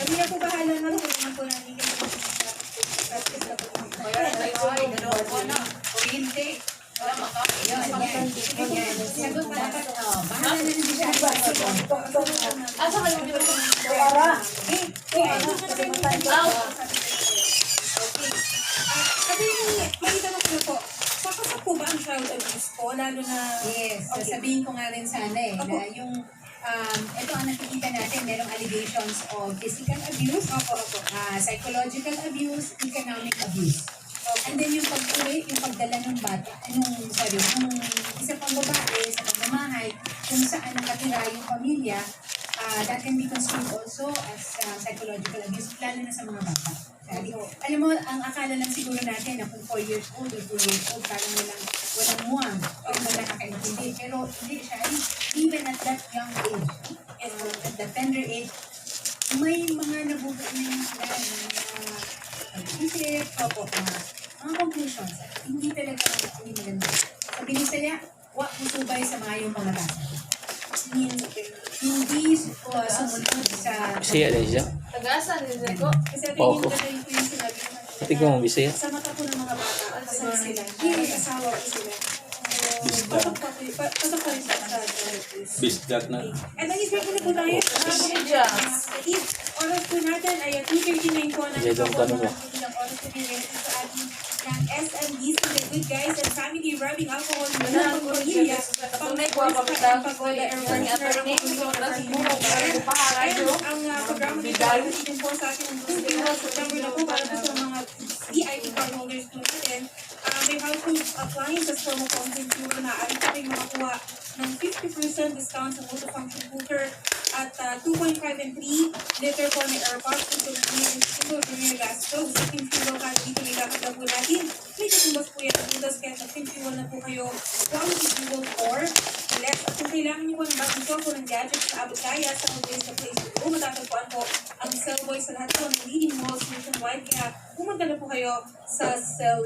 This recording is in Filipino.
Kami na po bahala na tulungan po namin kayo. Practice na po. Ay, dalawa ko na. Kuryente. Sagot pa dapat. Bahala na din siya. Asa kayo mo Kasi may tanong ko po, sakasap po ba ang child abuse po? Lalo na... Yes, sasabihin ko nga rin sana na yung ito ang nakikita natin, merong allegations of physical abuse, psychological abuse, economic abuse. And then yung pag-uwi, yung pagdala ng bata, nung isa pang babae sa pagmamahay, kung saan nakatira yung pamilya, that can be construed also as psychological abuse, lalo na sa mga bata. Alam mo, ang akala lang siguro natin na kung 4 years old or 2 years old, parang walang muwang, o wala nakakaintindi. Pero hindi siya, even at that young age, at the tender age, may mga nabubuo na yung sila na pag-isip, mga conclusions. Hindi talaga hindi maganda. Sabi ni Saya, wak musubay sa mayong mga bata. Hindi sumunod sa... Bisaya din siya. Tagasan din ko. Kasi ito yung talagang po yung sinabi naman. Pati ko mo Bisaya. Sa mata po ng mga bata, kasal sila. Hindi asawa po sila. Pasok pa rin sa Bisdak na. at ang isip ko na po tayo. Oras po natin ay 2:39 po na Medyo tanong mo. ilang oras po din sa ating ng SMDC, the Good Guys and Family Rubbing Alcohol na ng pamilya. Ang programa dito ay din po sa ating September na po para sa mga VIP cardholders po natin. May household appliances for mo consumer na aling pa rin makakuha ng 50% discount sa multifunction cooker at 2.5 and 3 liter po na airpods single premier gas stove sa Team Fuel kahit dito nilakad po natin. May katumbas po yan ang butas kaya sa Team Fuel na po kayo quality fuel for less. At kung kailangan niyo po ng bagong po ng gadgets na abot kaya sa mga sa place po, matatagpuan po ang Cellboy sa lahat po ng leading malls nationwide kaya pumunta na po kayo sa Cell